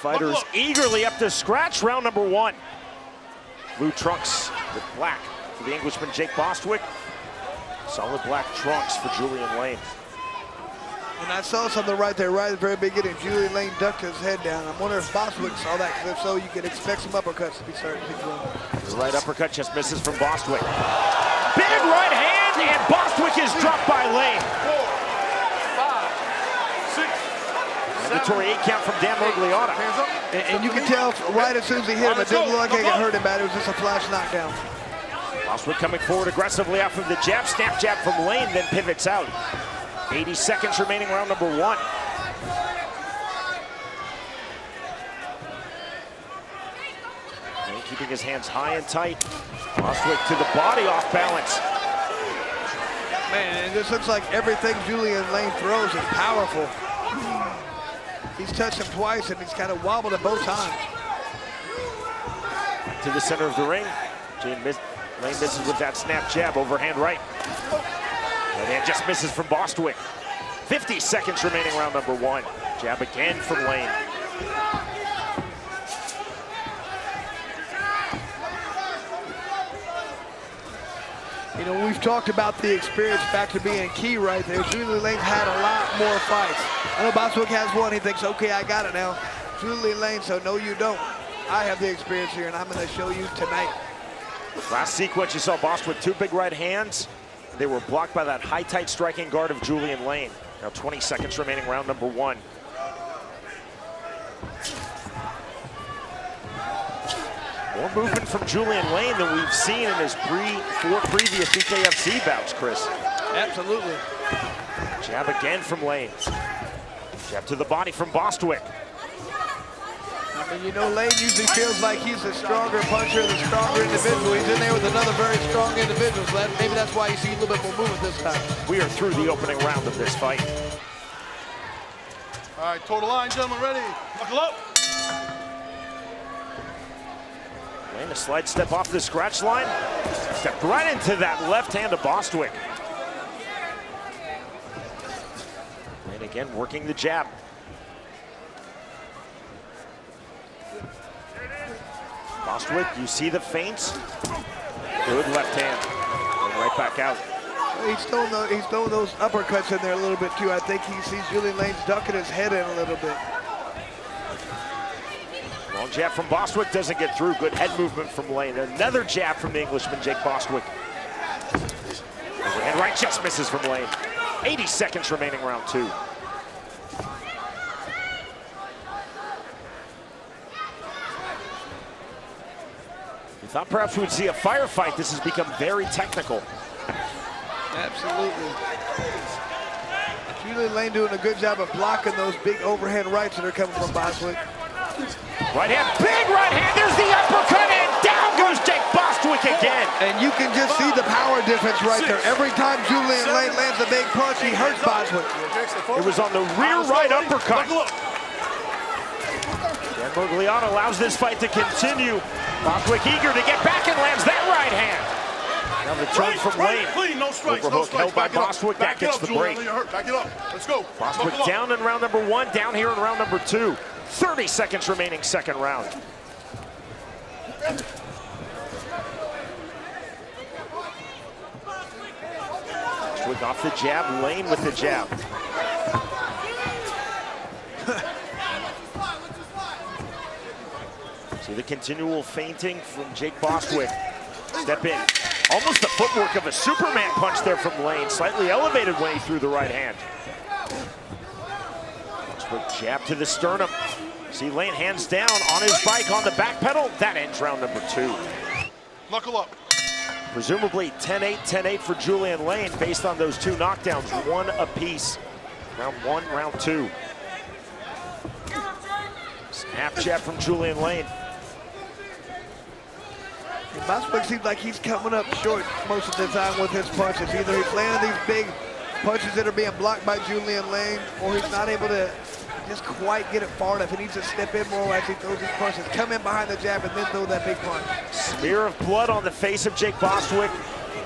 fighters eagerly up to scratch. Round number 1. Blue trunks with black for the Englishman Jake Bostwick. Solid black trunks for Julian Lane. And I saw something right there, right at the very beginning. Julian Lane ducked his head down. I'm wondering if Bostwick saw that, because if so, you could expect some uppercuts to be starting to be thrown. The right uppercut just misses from Bostwick. Big right hand, and Bostwick is dropped by Lane. 4, 5, 6, Mandatory 8 count from Dan Mugliotta. And you can tell right as soon as he hit him, it didn't look like it hurt him bad. It was just a flash knockdown. Bostwick coming forward aggressively off of the jab, snap jab from Lane, then pivots out. 80 seconds remaining, round number 1. Lane keeping his hands high and tight. Bostwick to the body, off balance. Man, it just looks like everything Julian Lane throws is powerful. He's touched him twice, and he's kind of wobbled at both times. To the center of the ring. Lane misses with that snap jab, overhand right. Right hand just misses from Bostwick. 50 seconds remaining, round number 1. Jab again from Lane. You know, we've talked about the experience factor being key right there. Julian Lane's had a lot more fights. I know Bostwick has one. He thinks, okay, I got it now. Julian Lane, so no, you don't. I have the experience here, and I'm going to show you tonight. Last sequence, you saw Bostwick 2 big right hands. They were blocked by that high, tight striking guard of Julian Lane. Now 20 seconds remaining, round number 1. More movement from Julian Lane than we've seen in his 4 previous BKFC bouts, Chris. Absolutely. Jab again from Lane. Jab to the body from Bostwick. I mean, you know, Lane usually feels like he's a stronger puncher, the stronger individual. He's in there with another very strong individual, so maybe that's why you see a little bit more movement this time. We are through the opening round of this fight. All right, total line, gentlemen, ready? Buckle up. Lane, a slide step off the scratch line. Stepped right into that left hand of Bostwick. Lane again working the jab. Bostwick, you see the feints. Good left hand. And right back out. He's throwing those uppercuts in there a little bit too. I think he sees Julian Lane's ducking his head in a little bit. Long jab from Bostwick doesn't get through. Good head movement from Lane. Another jab from the Englishman, Jake Bostwick. And right just misses from Lane. 80 seconds remaining, round 2. We thought perhaps we would see a firefight. This has become very technical. Absolutely. Julian Lane doing a good job of blocking those big overhand rights that are coming from Bostwick. Right hand, big right hand, there's the uppercut, and down goes Jake Bostwick again. And you can just see the power difference right there. Every time Julian Lane lands a big punch, he hurts Bostwick. It was on the rear right uppercut. Dan Mugliotta allows this fight to continue. Bostwick eager to get back and lands that right hand. Now the turn from Lane. Clean, no strikes, Overhook held by Bostwick, that gets the break. Back it up, let's go. Bostwick down in round number 1, down here in round number 2. 30 seconds remaining, second round. Bostwick off the jab, Lane with the jab. See the continual feinting from Jake Bostwick. Step in. Almost the footwork of a Superman punch there from Lane. Slightly elevated when he threw the right hand. Bostwick jab to the sternum. See Lane hands down on his bike on the back pedal. That ends round number 2. Knuckle up. Presumably 10-8, 10-8 for Julian Lane based on those 2 knockdowns, 1 apiece. Round 1, round 2. Snap jab from Julian Lane. Bostwick seems like he's coming up short most of the time with his punches. Either he's landing these big punches that are being blocked by Julian Lane, or he's not able to just quite get it far enough. He needs to step in more as he throws these punches. Come in behind the jab and then throw that big punch. Smear of blood on the face of Jake Bostwick.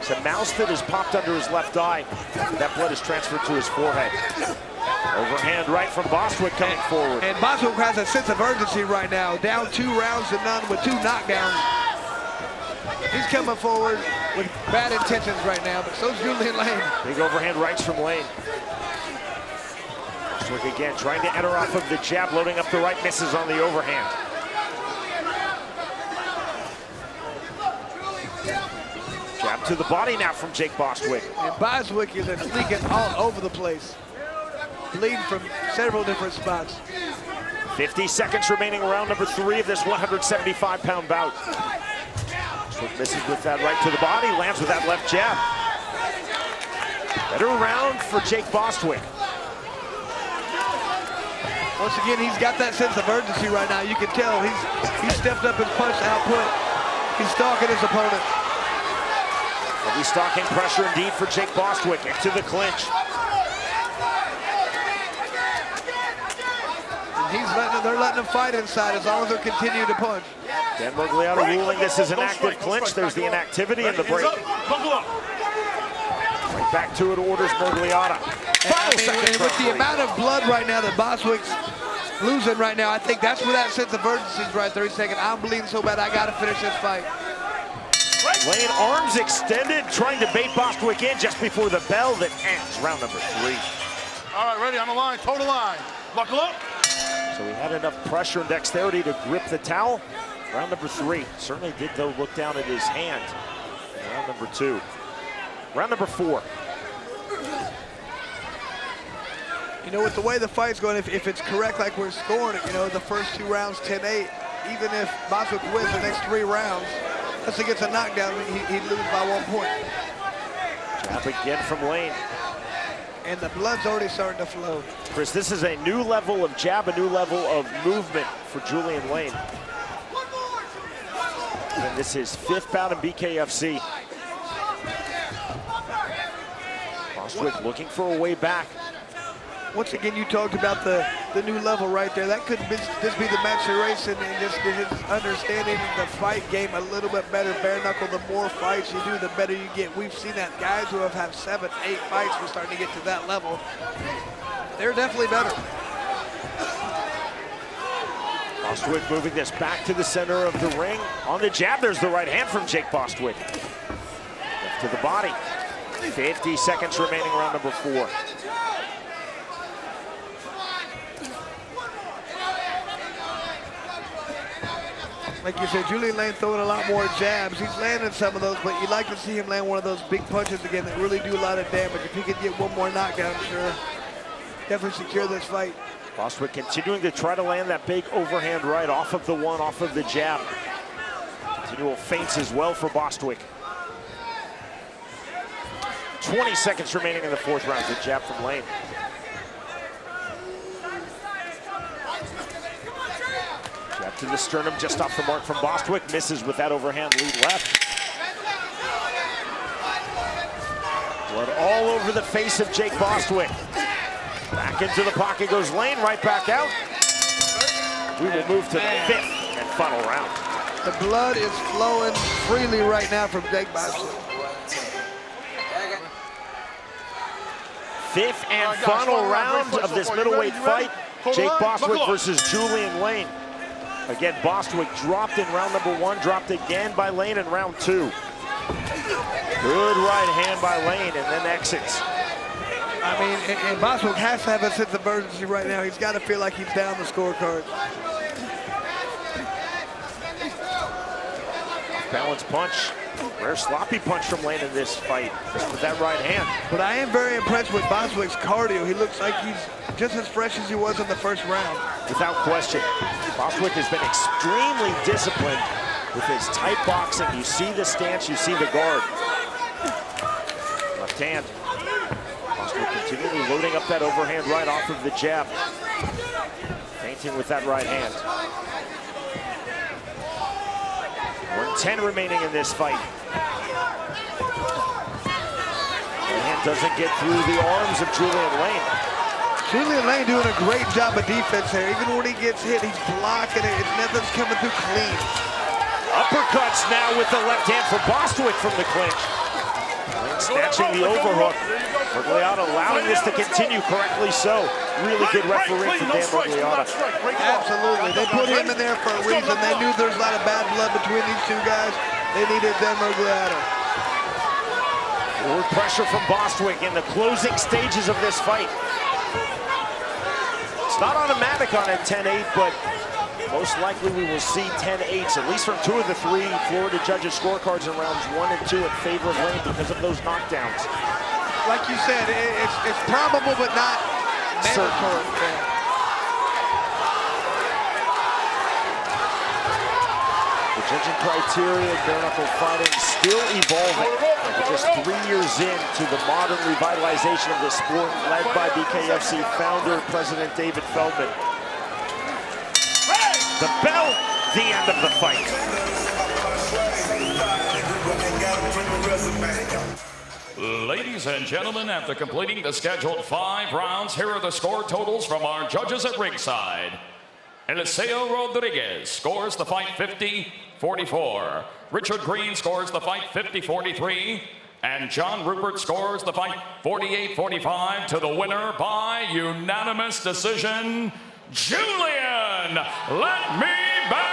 It's a mouse that has popped under his left eye. That blood is transferred to his forehead. Overhand right from Bostwick coming forward. And Bostwick has a sense of urgency right now. Down 2 rounds to none with 2 knockdowns. He's coming forward with bad intentions right now, but so's Julian Lane. Big overhand rights from Lane. Bostwick again trying to enter off of the jab, loading up the right, misses on the overhand. Jab to the body now from Jake Bostwick. And Bostwick is leaking all over the place. Bleeding from several different spots. 50 seconds remaining, round number 3 of this 175-pound bout. Bostwick misses with that right to the body, lands with that left jab. Better round for Jake Bostwick. Once again, he's got that sense of urgency right now. You can tell he's stepped up his punch output. He's stalking his opponent. Heavy stalking pressure indeed for Jake Bostwick into the clinch. They're letting him fight inside as long as they're continuing to punch. Dan Mugliato ruling this is an active clinch. There's the inactivity in the break. Right back to it, orders Mugliato. With the amount of blood right now that Bostwick's losing right now, I think that's where that sense of urgency is right there. He's thinking, I'm bleeding so bad, I gotta finish this fight. Lane, arms extended, trying to bait Bostwick in just before the bell that ends round number 3. All right, ready, on the line, total line. Buckle up. So he had enough pressure and dexterity to grip the towel. Round number 3. Certainly did, though, look down at his hand. Round number 2. Round number 4. You know, with the way the fight's going, if it's correct like we're scoring it, you know, the first 2 rounds, 10-8, even if Bostwick wins the next 3 rounds, unless he gets a knockdown, he'd lose by 1 point. Jab again from Lane. And the blood's already starting to flow. Chris, this is a new level of jab, a new level of movement for Julian Lane. And this is 5th bout in BKFC. Bostwick looking for a way back. Once again, you talked about the new level right there. That could just be the maturation and just his understanding the fight game a little bit better. Bare knuckle, the more fights you do, the better you get. We've seen that guys who have had 7, 8 fights, we're starting to get to that level. They're definitely better. Bostwick moving this back to the center of the ring. On the jab, there's the right hand from Jake Bostwick. Left to the body. 50 seconds remaining, round number 4. Like you said, Julian Lane throwing a lot more jabs. He's landing some of those, but you'd like to see him land one of those big punches again that really do a lot of damage. If he could get 1 more knockdown, I'm sure definitely secure this fight. Bostwick continuing to try to land that big overhand right off of the one, off of the jab. Continual feints as well for Bostwick. 20 seconds remaining in the 4th round. Good jab from Lane. Jab to the sternum, just off the mark from Bostwick. Misses with that overhand lead left. Blood all over the face of Jake Bostwick. Back into the pocket goes Lane, right back out. We will move to the 5th and final round. The blood is flowing freely right now from Jake Bostwick. 5th and final round of this middleweight fight. Jake Bostwick versus Julian Lane. Again, Bostwick dropped in round number 1, dropped again by Lane in round 2. Good right hand by Lane and then exits. I mean, and Bostwick has to have a sense of urgency right now. He's got to feel like he's down the scorecard. Balance punch. Rare sloppy punch from Lane in this fight, just with that right hand. But I am very impressed with Bostwick's cardio. He looks like he's just as fresh as he was in the 1st round. Without question. Bostwick has been extremely disciplined with his tight boxing. You see the stance, you see the guard. Left hand. Bostwick continually loading up that overhand right off of the jab. Feinting with that right hand. 1:10 remaining in this fight. The hand doesn't get through the arms of Julian Lane. Julian Lane doing a great job of defense there. Even when he gets hit, he's blocking it. Nothing's coming through clean. Uppercuts now with the left hand for Bostwick from the clinch. Lane snatching the overhook. Mergliata allowing this to continue, correctly so. Really good referee from Dan Mergliata. Absolutely. They put him in there for a reason. They knew there's a lot of bad blood between these two guys. They needed Dan Mergliata. Forward pressure from Bostwick in the closing stages of this fight. It's not automatic on a 10-8, but most likely we will see 10-8s, at least from 2 of the 3 Florida judges' scorecards in rounds 1 and 2 in favor of Lane because of those knockdowns. Like you said, it's probable but not mandatory. The judging criteria in bare knuckle fighting still evolving. We're just 3 years into the modern revitalization of the sport, led by BKFC founder, President David Feldman. The bell, the end of the fight. Ladies and gentlemen, after completing the scheduled 5 rounds, here are the score totals from our judges at ringside. Eliseo Rodriguez scores the fight 50-44. Richard Green scores the fight 50-43. And John Rupert scores the fight 48-45 to the winner by unanimous decision, Julian, let me bang!